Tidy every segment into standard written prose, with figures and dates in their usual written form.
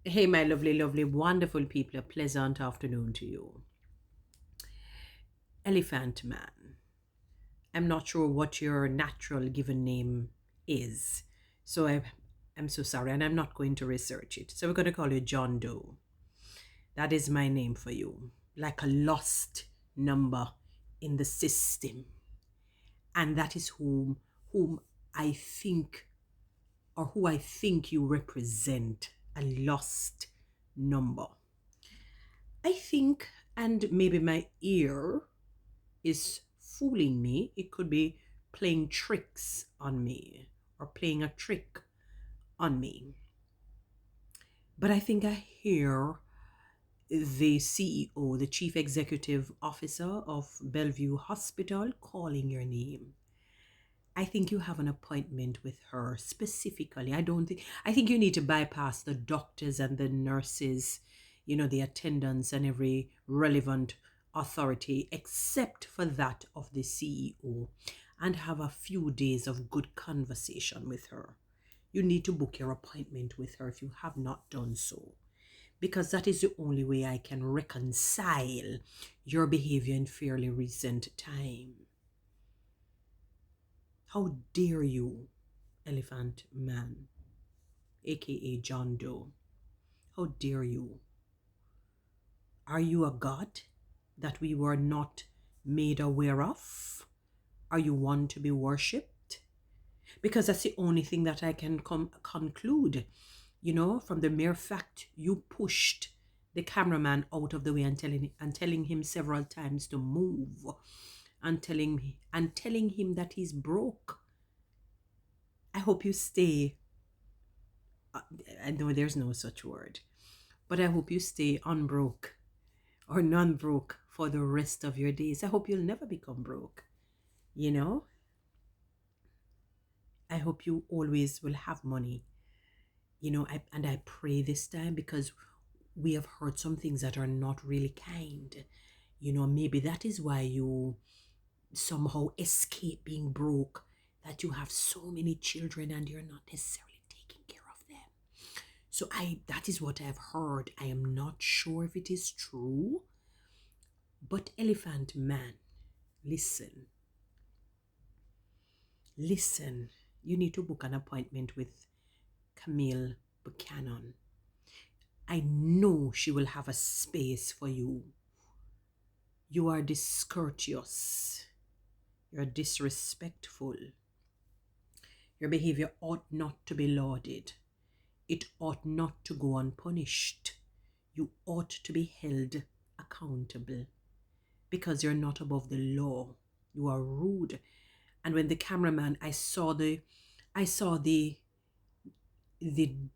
Hey, my lovely, lovely, wonderful people, a pleasant afternoon to you. Elephant Man. I'm not sure what your natural given name is, so I'm so sorry, and I'm not going to research it. So we're going to call you John Doe. That is my name for you, like a lost number in the system, and that is whom I think, or who I think you represent, a lost number. I think, and maybe my ear is fooling me. It could be playing tricks on me or playing a trick on me. But I think I hear the CEO, the Chief Executive Officer of Bellevue Hospital, calling your name. I think you have an appointment with her specifically. I think you need to bypass the doctors and the nurses, the attendants and every relevant authority except for that of the CEO, and have a few days of good conversation with her. You need to book your appointment with her if you have not done so, because that is the only way I can reconcile your behavior in fairly recent time. How dare you, Elephant Man, aka John Doe? How dare you? Are you a god that we were not made aware of? Are you one to be worshipped? Because that's the only thing that I can conclude, from the mere fact you pushed the cameraman out of the way and telling him several times to move, and telling him that he's broke. I hope you stay. I know there's no such word, but I hope you stay unbroke or non broke for the rest of your days. I hope you'll never become broke. You know, I hope you always will have money. And I pray this time, because we have heard some things that are not really kind. Maybe that is why you somehow escape being broke, that you have so many children and you're not necessarily taking care of them. So that is what I've heard. I am not sure if it is true. But Elephant Man, listen. Listen. You need to book an appointment with Camille Buchanan. I know she will have a space for you. You are discourteous. You're disrespectful. Your behavior ought not to be lauded. It ought not to go unpunished. You ought to be held accountable, because you're not above the law. You are rude. And when the cameraman, I saw the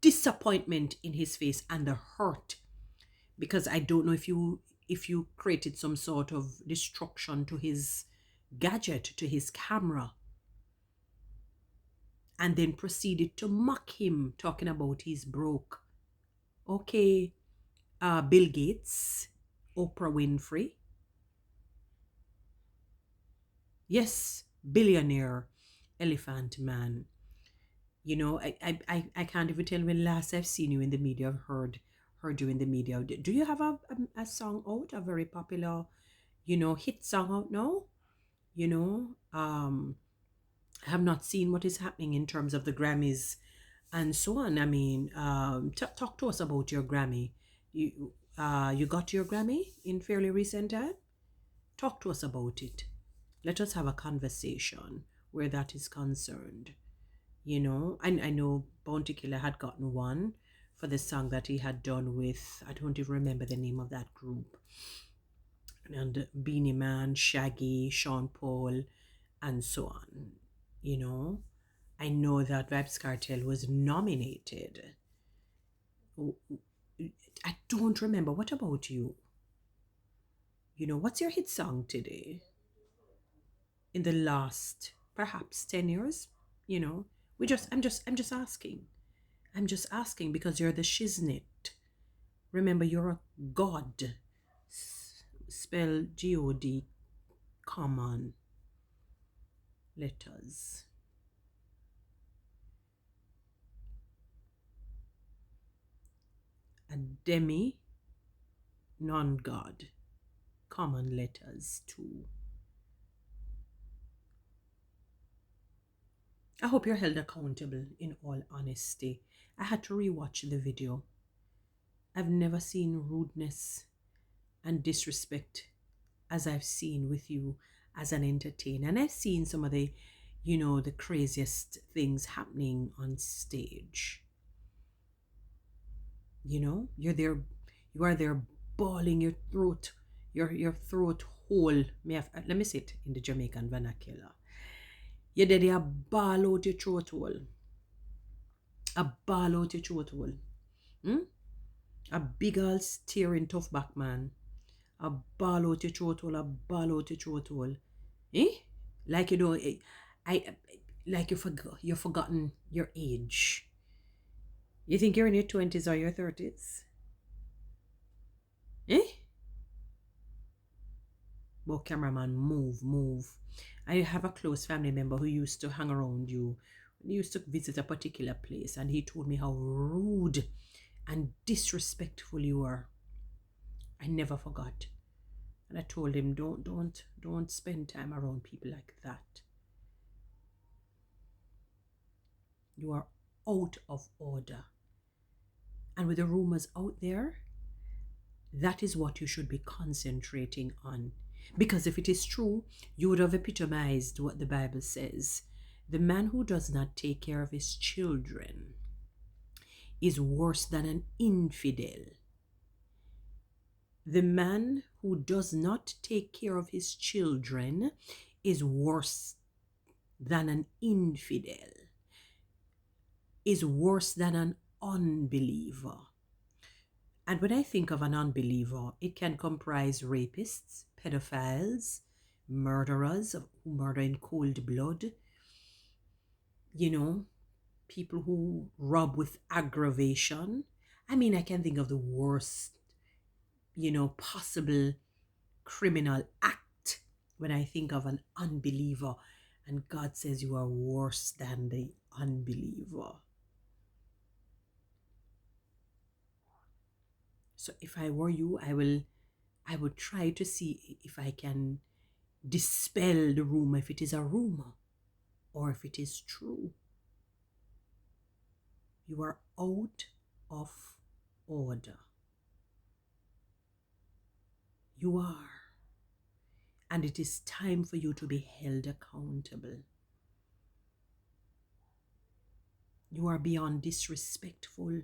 disappointment in his face and the hurt, because I don't know if you created some sort of destruction to his gadget, to his camera, and then proceeded to mock him, talking about he's broke. Okay, Bill Gates, Oprah Winfrey, yes, billionaire Elephant Man. I can't even tell when last I've seen you in the media. I've heard you in the media. Do you have a song out, a very popular, hit song out now? You know, um, I have not seen what is happening in terms of the Grammys and so on. I mean, talk to us about your Grammy. You got your Grammy in fairly recent time. Talk to us about it. Let us have a conversation where that is concerned. I know Bounty Killer had gotten one for the song that he had done with, I don't even remember the name of that group, and Beanie Man, Shaggy, Sean Paul, and so on. You know, I know that Vibes Cartel was nominated. I don't remember. What about you? What's your hit song today? In the last perhaps 10 years? You know, I'm just asking. I'm just asking because you're the shiznit. Remember, you're a god. Spell God, common letters. Demi, non-God. Common letters too. I hope you're held accountable in all honesty. I had to rewatch the video. I've never seen rudeness and disrespect as I've seen with you as an entertainer. And I've seen some of the, the craziest things happening on stage. You're there, you are there bawling your throat, your throat hole. Let me say it in the Jamaican vernacular. You're there, a ball out your throat hole. A ball out your throat hole. Hmm? A big old steering tough back man. A ball out your throat hole, a ball out your throat hole. Eh? Like I like you've forgotten your age. You think you're in your 20s or your 30s? Eh? Well, cameraman, move. I have a close family member who used to hang around you. He used to visit a particular place, and he told me how rude and disrespectful you were. I never forgot. And I told him, don't spend time around people like that. You are out of order. And with the rumors out there, that is what you should be concentrating on. Because if it is true, you would have epitomized what the Bible says. The man who does not take care of his children is worse than an infidel. The man who does not take care of his children is worse than an infidel, is worse than an unbeliever. And when I think of an unbeliever, it can comprise rapists, pedophiles, murderers who murder in cold blood, people who rob with aggravation. I mean, I can think of the worst, possible criminal act when I think of an unbeliever. And God says you are worse than the unbeliever. So if I were you, I would try to see if I can dispel the rumor, if it is a rumor or if it is true. You are out of order. You are. And it is time for you to be held accountable. You are beyond disrespectful.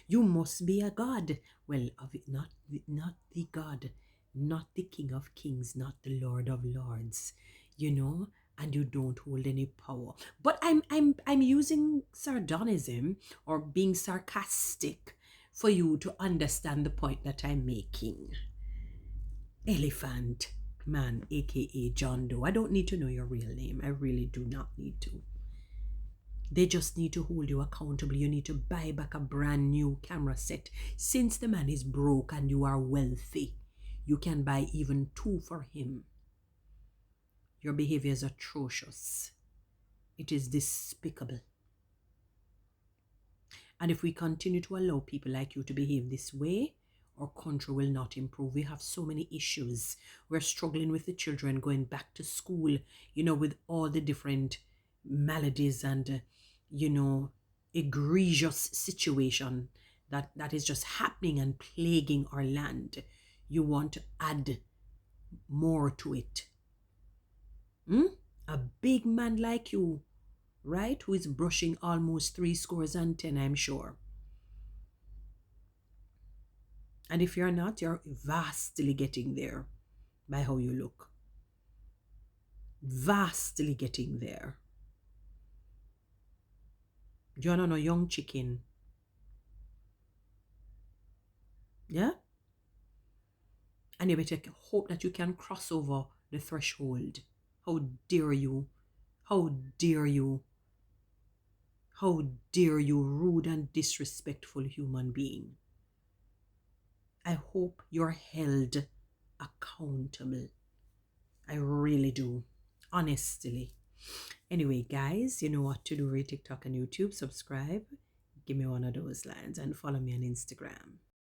You must be a God. Well, not the God, not the King of Kings, not the Lord of Lords, and you don't hold any power. But I'm using sardonism or being sarcastic for you to understand the point that I'm making. Elephant Man, aka John Doe. I don't need to know your real name. I really do not need to. They just need to hold you accountable. You need to buy back a brand new camera set. Since the man is broke and you are wealthy, you can buy even 2 for him. Your behavior is atrocious. It is despicable. And if we continue to allow people like you to behave this way, our country will not improve. We have so many issues. We're struggling with the children going back to school, with all the different maladies and, egregious situation that is just happening and plaguing our land. You want to add more to it. A big man like you, right, who is brushing almost 70, I'm sure. And if you're not, you're vastly getting there by how you look. Vastly getting there. You're not a young chicken. Yeah? And you better hope that you can cross over the threshold. How dare you? How dare you? How dare you, rude and disrespectful human being? I hope you're held accountable. I really do. Honestly. Anyway, guys, you know what to do. Rate TikTok and YouTube. Subscribe. Give me one of those lines and follow me on Instagram.